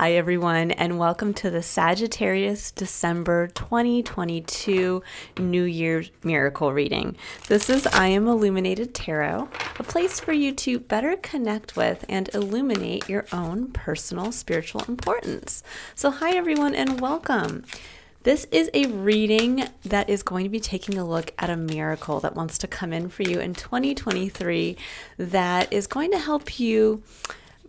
Hi, everyone, and welcome to the Sagittarius December 2022 New Year's Miracle Reading. This is I Am Illuminated Tarot, a place for you to better connect with and illuminate your own personal spiritual importance. So, hi, everyone, and welcome. This is a reading that is going to be taking a look at a miracle that wants to come in for you in 2023 that is going to help you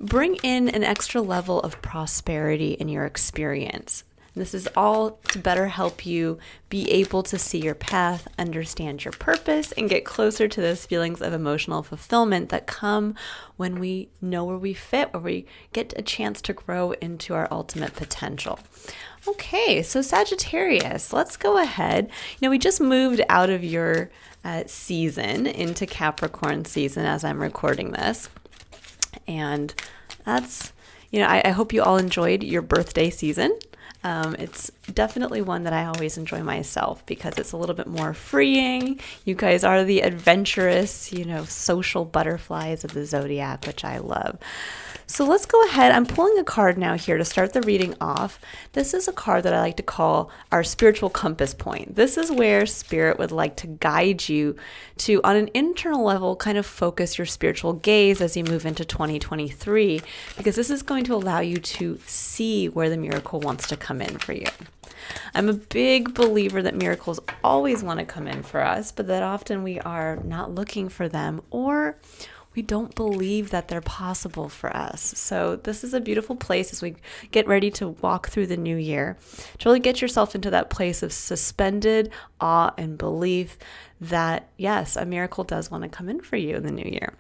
bring in an extra level of prosperity in your experience. This is all to better help you be able to see your path, understand your purpose, and get closer to those feelings of emotional fulfillment that come when we know where we fit, where we get a chance to grow into our ultimate potential. Okay, so Sagittarius, let's go ahead. We just moved out of your season into Capricorn season as I'm recording this. And that's, I hope you all enjoyed your birthday season. It's definitely one that I always enjoy myself because it's a little bit more freeing. You guys are the adventurous, social butterflies of the Zodiac, which I love. So let's go ahead. I'm pulling a card now here to start the reading off. This is a card that I like to call our spiritual compass point. This is where Spirit would like to guide you to, on an internal level, kind of focus your spiritual gaze as you move into 2023, because this is going to allow you to see where the miracle wants to come in for you. I'm a big believer that miracles always want to come in for us, but that often we are not looking for them, or we don't believe that they're possible for us. So this is a beautiful place as we get ready to walk through the new year, to really get yourself into that place of suspended awe and belief that, yes, a miracle does want to come in for you in the new year.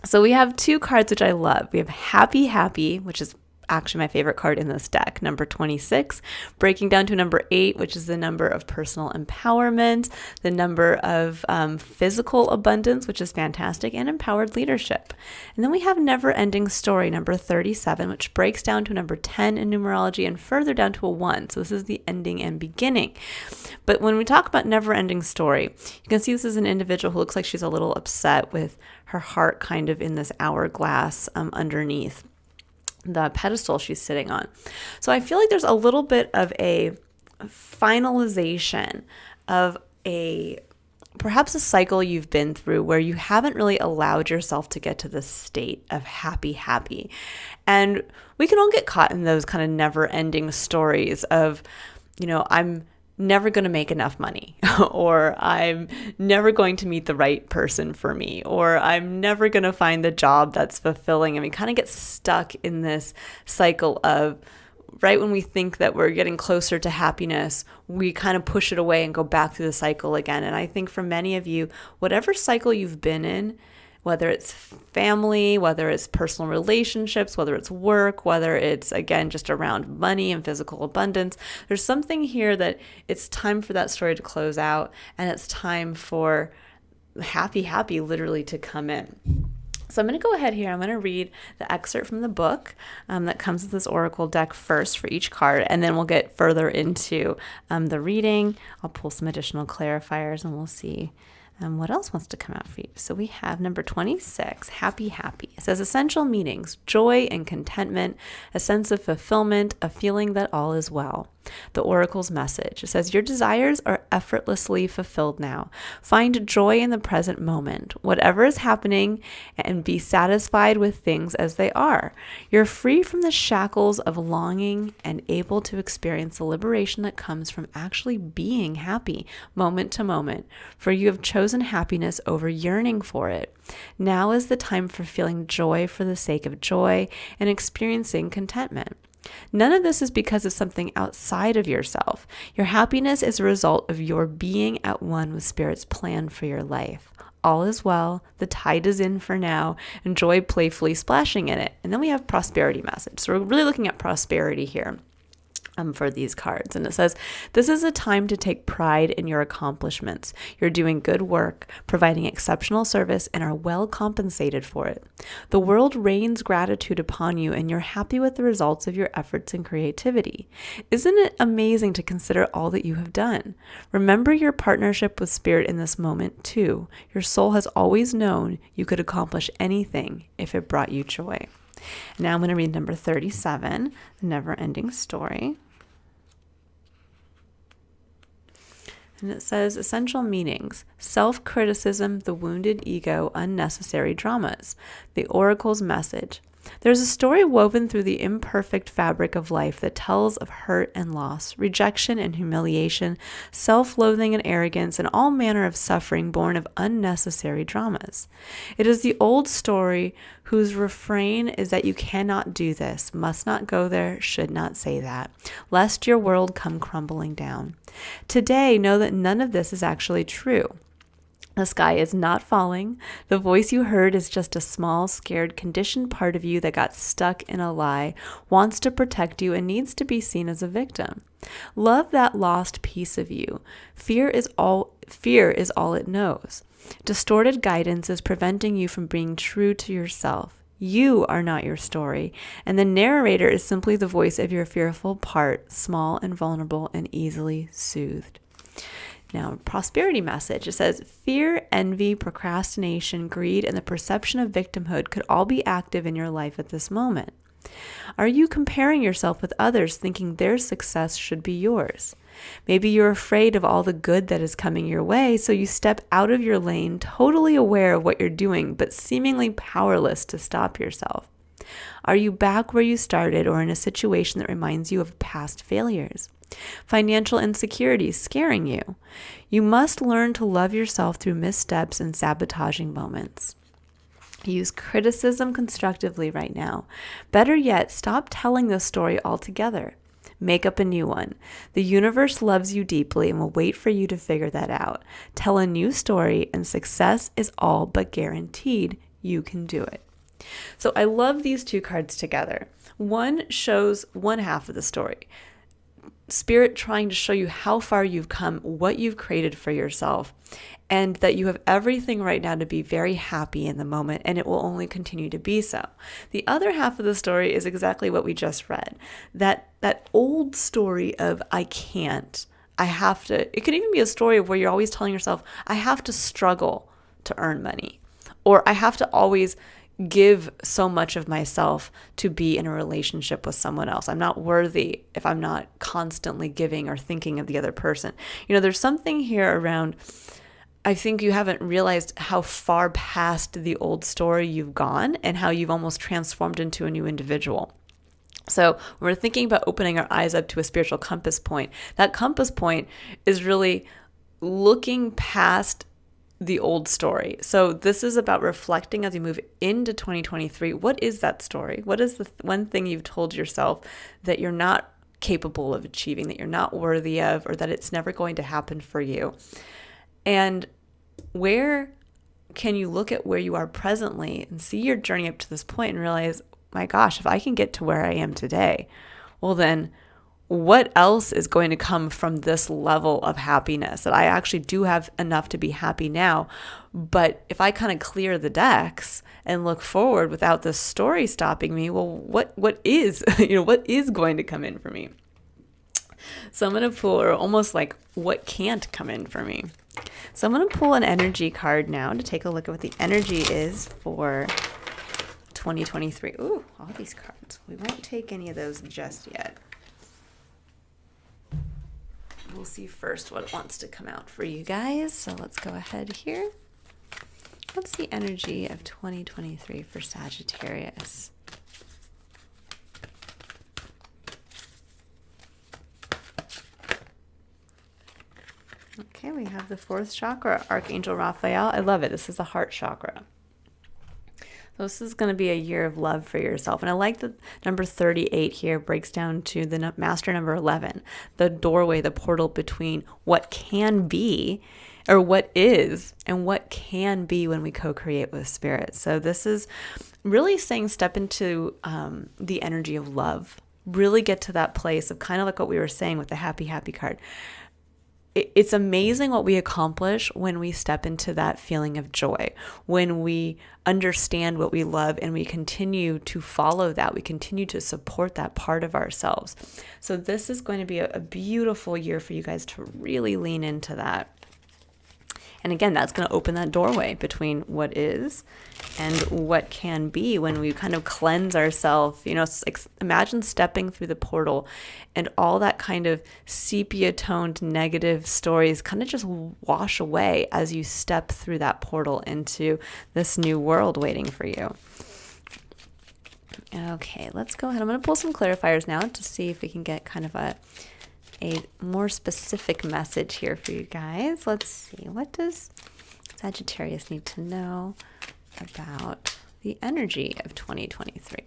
So we have two cards which I love. We have Happy Happy, which is actually my favorite card in this deck, number 26, breaking down to number 8, which is the number of personal empowerment, the number of physical abundance, which is fantastic, and empowered leadership. And then we have Never Ending Story, number 37, which breaks down to number 10 in numerology and further down to a 1. So this is the ending and beginning. But when we talk about Never Ending Story, you can see this is an individual who looks like she's a little upset with her heart kind of in this hourglass underneath the pedestal she's sitting on. So I feel like there's a little bit of a finalization of perhaps a cycle you've been through where you haven't really allowed yourself to get to this state of happy. And we can all get caught in those kind of never-ending stories of, I'm never going to make enough money, or I'm never going to meet the right person for me, or I'm never going to find the job that's fulfilling. And we kind of get stuck in this cycle of, right when we think that we're getting closer to happiness, we kind of push it away and go back through the cycle again. And I think for many of you, whatever cycle you've been in, whether it's family, whether it's personal relationships, whether it's work, whether it's, again, just around money and physical abundance, there's something here that it's time for that story to close out, and it's time for happy literally to come in. So I'm going to go ahead here. I'm going to read the excerpt from the book that comes with this oracle deck first for each card, and then we'll get further into the reading. I'll pull some additional clarifiers, and we'll see what else wants to come out for you. So we have number 26, Happy. It says essential meanings, joy and contentment, a sense of fulfillment, a feeling that all is well. The oracle's message. It says, your desires are effortlessly fulfilled now. Find joy in the present moment, whatever is happening, and be satisfied with things as they are. You're free from the shackles of longing and able to experience the liberation that comes from actually being happy moment to moment, for you have chosen happiness over yearning for it. Now is the time for feeling joy for the sake of joy and experiencing contentment. None of this is because of something outside of yourself. Your happiness is a result of your being at one with Spirit's plan for your life. All is well. The tide is in for now. Enjoy playfully splashing in it. And then we have prosperity message. So we're really looking at prosperity here. For these cards. And it says, this is a time to take pride in your accomplishments. You're doing good work, providing exceptional service, and are well compensated for it. The world rains gratitude upon you, and you're happy with the results of your efforts and creativity. Isn't it amazing to consider all that you have done? Remember your partnership with Spirit in this moment, too. Your soul has always known you could accomplish anything if it brought you joy. Now I'm going to read number 37, The Never-Ending Story. And it says, essential meanings: self-criticism, the wounded ego, unnecessary dramas. The oracle's message: there's a story woven through the imperfect fabric of life that tells of hurt and loss, rejection and humiliation, self-loathing and arrogance, and all manner of suffering born of unnecessary dramas. It is the old story whose refrain is that you cannot do this, must not go there, should not say that, lest your world come crumbling down. Today, know that none of this is actually true. The sky is not falling. The voice you heard is just a small, scared, conditioned part of you that got stuck in a lie, wants to protect you, and needs to be seen as a victim. Love that lost piece of you. Fear is all it knows. Distorted guidance is preventing you from being true to yourself. You are not your story, and the narrator is simply the voice of your fearful part, small and vulnerable and easily soothed. Now, prosperity message. It says, fear, envy, procrastination, greed, and the perception of victimhood could all be active in your life at this moment. Are you comparing yourself with others, thinking their success should be yours? Maybe you're afraid of all the good that is coming your way, so you step out of your lane, totally aware of what you're doing, but seemingly powerless to stop yourself. Are you back where you started, or in a situation that reminds you of past failures? Financial insecurity scaring you. You must learn to love yourself through missteps and sabotaging moments. Use criticism constructively right now. Better yet, stop telling the story altogether. Make up a new one. The universe loves you deeply and will wait for you to figure that out. Tell a new story, and success is all but guaranteed. You can do it. So I love these two cards together. One shows one half of the story. Spirit trying to show you how far you've come, what you've created for yourself, and that you have everything right now to be very happy in the moment, and it will only continue to be so. The other half of the story is exactly what we just read. That old story of I can't, I have to. It could even be a story of where you're always telling yourself, I have to struggle to earn money, or I have to always give so much of myself to be in a relationship with someone else. I'm not worthy if I'm not constantly giving or thinking of the other person. You know, there's something here around, I think you haven't realized how far past the old story you've gone and how you've almost transformed into a new individual. So when we're thinking about opening our eyes up to a spiritual compass point, that compass point is really looking past the old story. So this is about reflecting as you move into 2023. What is that story? What is the one thing you've told yourself that you're not capable of achieving, that you're not worthy of, or that it's never going to happen for you? And where can you look at where you are presently and see your journey up to this point and realize, my gosh, if I can get to where I am today, well then what else is going to come from this level of happiness? That I actually do have enough to be happy now. But if I kind of clear the decks and look forward without this story stopping me, well, what is, what is going to come in for me? So I'm going to pull, or almost like what can't come in for me. So I'm going to pull an energy card now to take a look at what the energy is for 2023. Ooh, all these cards. We won't take any of those just yet. We'll see first what wants to come out for you guys. So let's go ahead here. What's the energy of 2023 for Sagittarius? Okay, we have the fourth chakra, Archangel Raphael. I love it. This is the heart chakra. This is going to be a year of love for yourself. And I like that number 38 here breaks down to the master number 11, the doorway, the portal between what can be, or what is, and what can be when we co-create with spirit. So this is really saying step into the energy of love. Really get to that place of kind of like what we were saying with the happy, happy card. It's amazing what we accomplish when we step into that feeling of joy, when we understand what we love and we continue to follow that, we continue to support that part of ourselves. So this is going to be a beautiful year for you guys to really lean into that. And again, that's going to open that doorway between what is and what can be when we kind of cleanse ourselves. Imagine stepping through the portal and all that kind of sepia-toned negative stories kind of just wash away as you step through that portal into this new world waiting for you. Okay, let's go ahead. I'm going to pull some clarifiers now to see if we can get kind of a more specific message here for you guys. Let's see. What does Sagittarius need to know about the energy of 2023?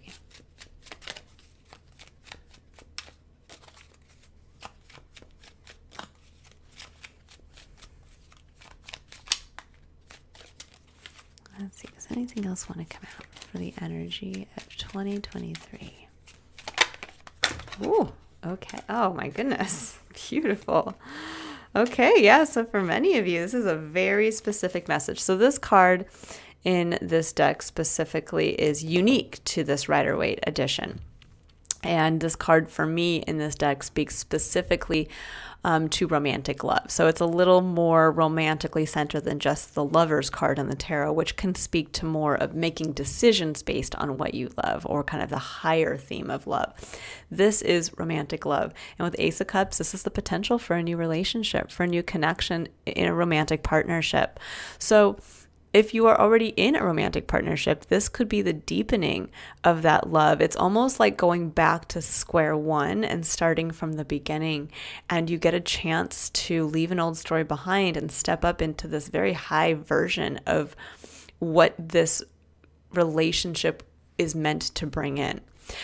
Let's see. Does anything else want to come out for the energy of 2023? Ooh. Okay. Oh my goodness. Beautiful. Okay. Yeah. So for many of you, this is a very specific message. So this card in this deck specifically is unique to this Rider-Waite edition. And this card for me in this deck speaks specifically to romantic love. So it's a little more romantically centered than just the Lover's card in the tarot, which can speak to more of making decisions based on what you love, or kind of the higher theme of love. This is romantic love. And with Ace of Cups, this is the potential for a new relationship, for a new connection in a romantic partnership. So if you are already in a romantic partnership, this could be the deepening of that love. It's almost like going back to square one and starting from the beginning. And you get a chance to leave an old story behind and step up into this very high version of what this relationship is meant to bring in.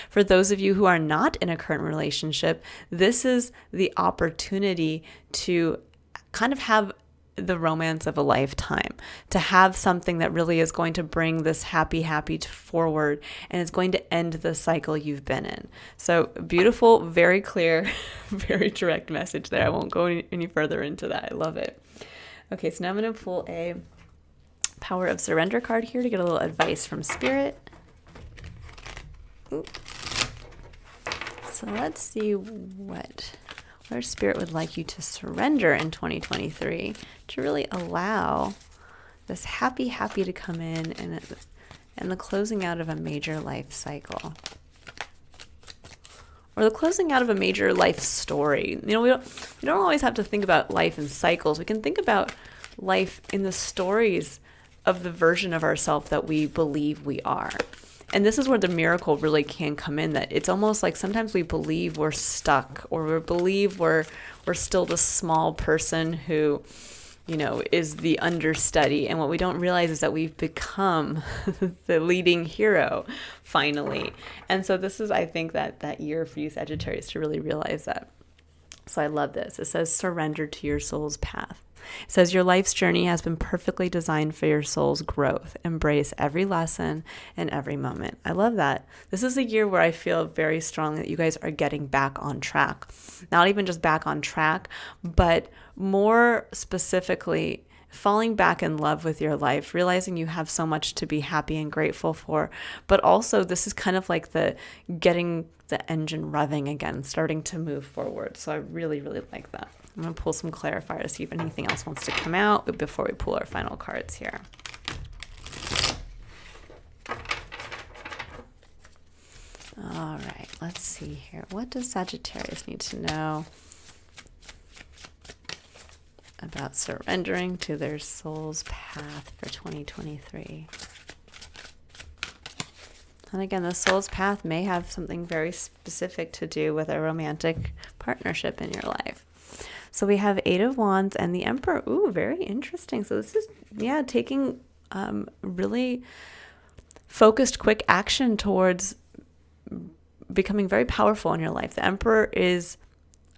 For those of you who are not in a current relationship, this is the opportunity to kind of have the romance of a lifetime, to have something that really is going to bring this happy forward, and it's going to end the cycle you've been in. So beautiful, very clear, very direct message there. I won't go any further into that. I love it. Okay, so now I'm going to pull a Power of Surrender card here to get a little advice from Spirit. Ooh. So let's see where Spirit would like you to surrender in 2023 to really allow this happy to come in and the closing out of a major life cycle, or the closing out of a major life story. We don't always have to think about life in cycles. We can think about life in the stories of the version of ourselves that we believe we are. And this is where the miracle really can come in, that it's almost like sometimes we believe we're stuck, or we believe we're still the small person who, is the understudy. And what we don't realize is that we've become the leading hero finally. And so this is, I think, that year for you Sagittarius to really realize that. So I love this. It says, surrender to your soul's path. It says, your life's journey has been perfectly designed for your soul's growth. Embrace every lesson and every moment. I love that. This is a year where I feel very strong that you guys are getting back on track. Not even just back on track, but more specifically, falling back in love with your life, realizing you have so much to be happy and grateful for. But also, this is kind of like the getting the engine revving again, starting to move forward. So I really, really like that. I'm going to pull some clarifiers to see if anything else wants to come out before we pull our final cards here. All right, let's see here. What does Sagittarius need to know about surrendering to their soul's path for 2023? And again, the soul's path may have something very specific to do with a romantic partnership in your life. So we have Eight of Wands and the Emperor. Ooh, very interesting. So this is, taking really focused, quick action towards becoming very powerful in your life. The Emperor is,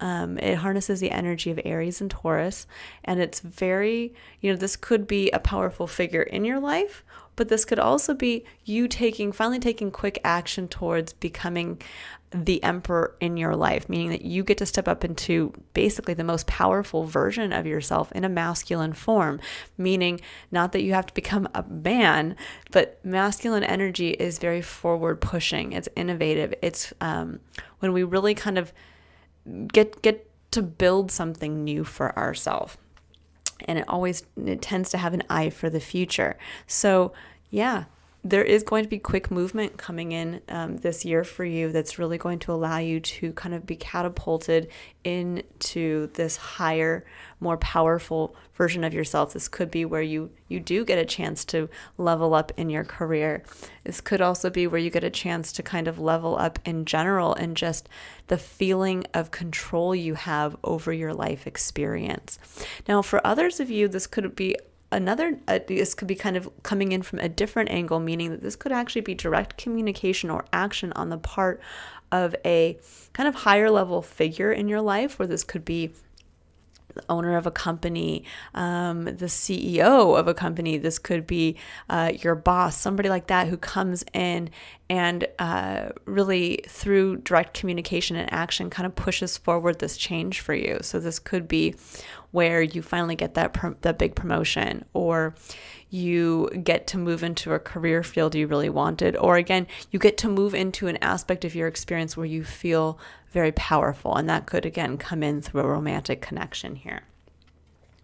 it harnesses the energy of Aries and Taurus, and it's very, this could be a powerful figure in your life, but this could also be you finally taking quick action towards becoming the emperor in your life, meaning that you get to step up into basically the most powerful version of yourself in a masculine form, meaning not that you have to become a man, but masculine energy is very forward pushing. It's innovative. It's when we really kind of get to build something new for ourselves. and it tends to have an eye for the future. So yeah, there is going to be quick movement coming in this year for you that's really going to allow you to kind of be catapulted into this higher, more powerful version of yourself. This could be where you do get a chance to level up in your career. This could also be where you get a chance to kind of level up in general and just the feeling of control you have over your life experience. Now, for others of you, this could be this could be kind of coming in from a different angle, meaning that this could actually be direct communication or action on the part of a kind of higher level figure in your life, where this could be the owner of a company, the CEO of a company. This could be your boss, somebody like that who comes in and really through direct communication and action kind of pushes forward this change for you. So this could be where you finally get that big promotion, or you get to move into a career field you really wanted, or again, you get to move into an aspect of your experience where you feel very powerful. And that could, again, come in through a romantic connection here.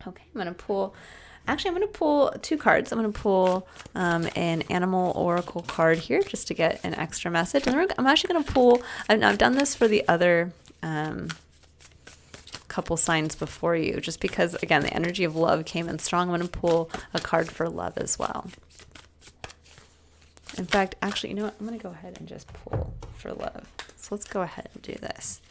Okay, I'm going to pull two cards. I'm going to pull an animal oracle card here just to get an extra message. And I'm actually going to pull, I've done this for the other couple signs before you, just because, again, the energy of love came in strong. I'm going to pull a card for love as well. In fact, actually, you know what? I'm going to go ahead and just pull for love. So let's go ahead and do this,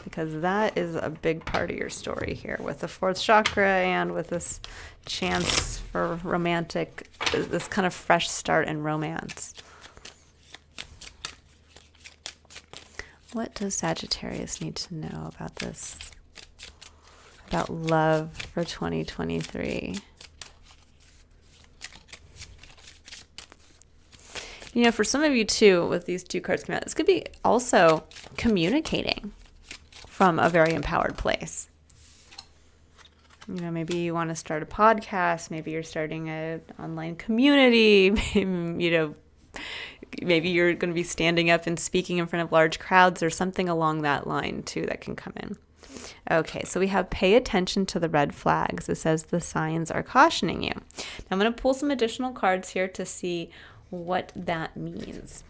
because that is a big part of your story here with the fourth chakra and with this chance for romantic, this kind of fresh start in romance. What does Sagittarius need to know about this, about love for 2023? You know, for some of you too, with these two cards coming out, this could be also communicating from a very empowered place. You know, maybe you want to start a podcast, maybe you're starting an online community, you know, maybe you're going to be standing up and speaking in front of large crowds or something along that line too that can come in. Okay, so we have pay attention to the red flags. It says the signs are cautioning you. Now I'm going to pull some additional cards here to see what that means.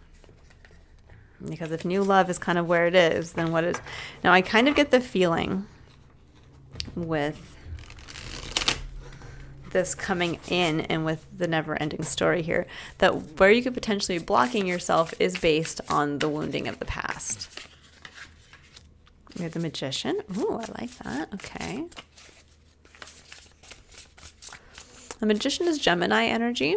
Because if new love is kind of where it is, then what is... Now I kind of get the feeling with this coming in and with the never-ending story here, that where you could potentially be blocking yourself is based on the wounding of the past. You're the Magician. Ooh, I like that. Okay. The Magician is Gemini energy.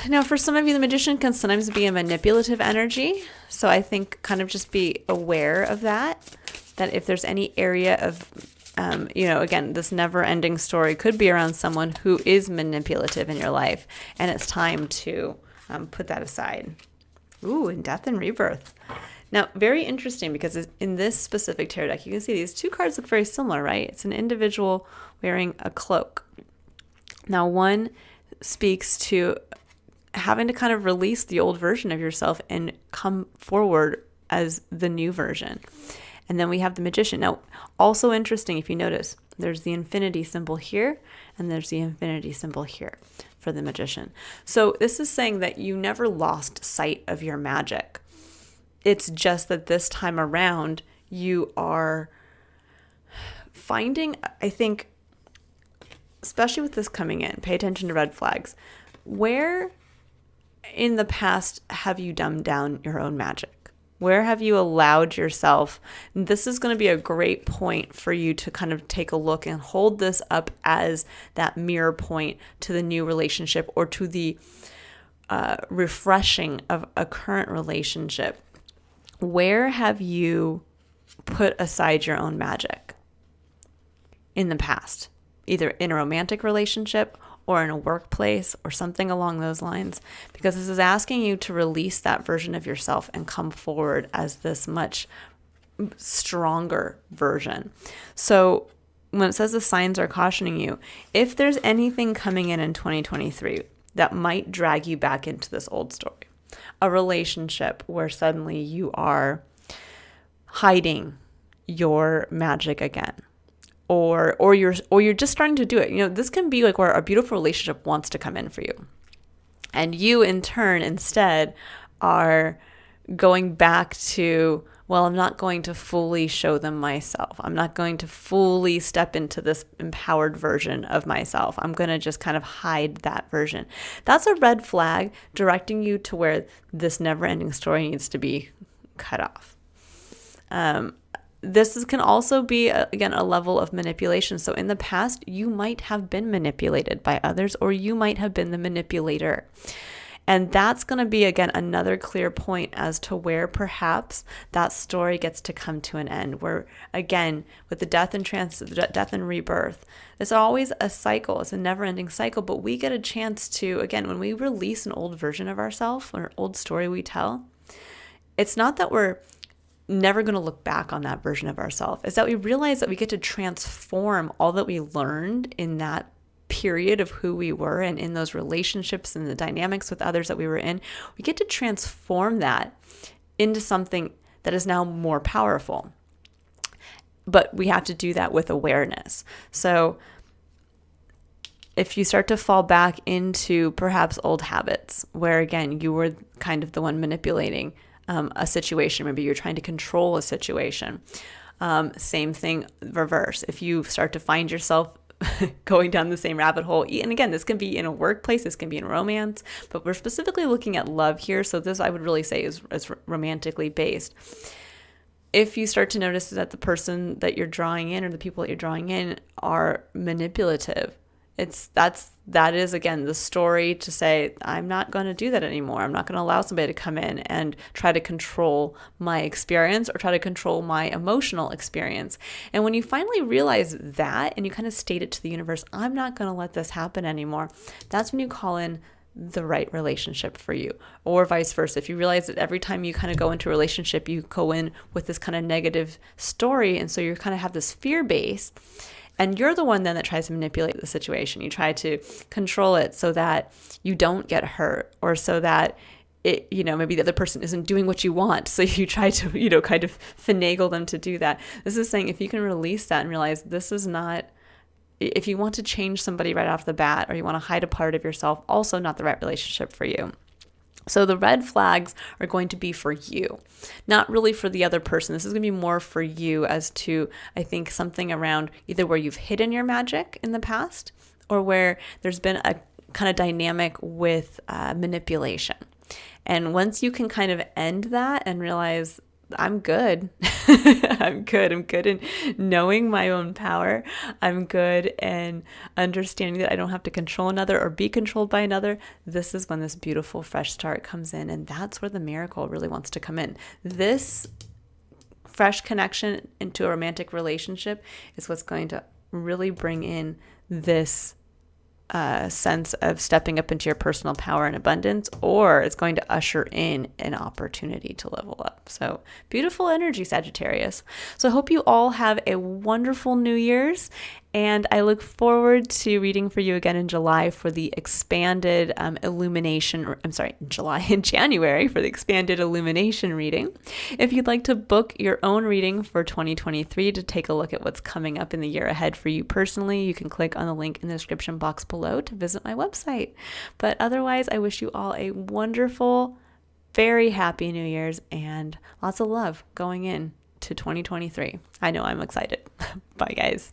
Now, for some of you, the Magician can sometimes be a manipulative energy. So I think kind of just be aware of that if there's any area of, you know, again, this never-ending story could be around someone who is manipulative in your life, and it's time to put that aside. Ooh, in Death and Rebirth. Now, very interesting, because in this specific tarot deck, you can see these two cards look very similar, right? It's an individual wearing a cloak. Now, one speaks to having to kind of release the old version of yourself and come forward as the new version. And then we have the Magician. Now, also interesting, if you notice, there's the infinity symbol here, and there's the infinity symbol here for the Magician. So this is saying that you never lost sight of your magic. It's just that this time around, you are finding, I think, especially with this coming in, pay attention to red flags. Where in the past have you dumbed down your own magic? Where have you allowed yourself? This is going to be a great point for you to kind of take a look and hold this up as that mirror point to the new relationship, or to the refreshing of a current relationship. Where have you put aside your own magic in the past? Either in a romantic relationship or in a workplace or something along those lines, because this is asking you to release that version of yourself and come forward as this much stronger version. So when it says the signs are cautioning you, if there's anything coming in 2023 that might drag you back into this old story, a relationship where suddenly you are hiding your magic again. Or you're just starting to do it. This can be like where a beautiful relationship wants to come in for you. And you in turn instead are going back to, well, I'm not going to fully show them myself. I'm not going to fully step into this empowered version of myself. I'm going to just kind of hide that version. That's a red flag directing you to where this never-ending story needs to be cut off. This can also be, again, a level of manipulation. So in the past, you might have been manipulated by others, or you might have been the manipulator. And that's going to be, again, another clear point as to where perhaps that story gets to come to an end. Where, again, with the death and rebirth, it's always a cycle. It's a never-ending cycle. But we get a chance to, again, when we release an old version of ourselves or an old story we tell, it's not that we're never going to look back on that version of ourselves. It's that we realize that we get to transform all that we learned in that period of who we were and in those relationships and the dynamics with others that we were in. We get to transform that into something that is now more powerful. But we have to do that with awareness. So if you start to fall back into perhaps old habits where, again, you were kind of the one manipulating a situation, maybe you're trying to control a situation. Same thing, reverse. If you start to find yourself going down the same rabbit hole, and again, this can be in a workplace, this can be in romance, but we're specifically looking at love here. So this I would really say is romantically based. If you start to notice that the person that you're drawing in or the people that you're drawing in are manipulative, that is again the story to say, I'm not going to do that anymore. I'm not going to allow somebody to come in and try to control my experience or try to control my emotional experience. And when you finally realize that and you kind of state it to the universe, I'm not going to let this happen anymore, that's when you call in the right relationship for you. Or vice versa. If you realize that every time you kind of go into a relationship, you go in with this kind of negative story, and so you kind of have this fear base, and you're the one then that tries to manipulate the situation. You try to control it so that you don't get hurt, or so that it, maybe the other person isn't doing what you want. So you try to, kind of finagle them to do that. This is saying, if you can release that and realize this is not, if you want to change somebody right off the bat, or you want to hide a part of yourself, also not the right relationship for you. So the red flags are going to be for you, not really for the other person. This is going to be more for you as to, I think, something around either where you've hidden your magic in the past or where there's been a kind of dynamic with manipulation. And once you can kind of end that and realize, I'm good. I'm good in knowing my own power. I'm good in understanding that I don't have to control another or be controlled by another. This is when this beautiful fresh start comes in. And that's where the miracle really wants to come in. This fresh connection into a romantic relationship is what's going to really bring in this sense of stepping up into your personal power and abundance, or it's going to usher in an opportunity to level up. So beautiful energy, Sagittarius. So I hope you all have a wonderful New Year's, and I look forward to reading for you again in July for the expanded January for the expanded illumination reading. If you'd like to book your own reading for 2023 to take a look at what's coming up in the year ahead for you personally, you can click on the link in the description box below to visit my website. But otherwise, I wish you all a wonderful, very happy New Year's and lots of love going in to 2023. I know I'm excited. Bye, guys.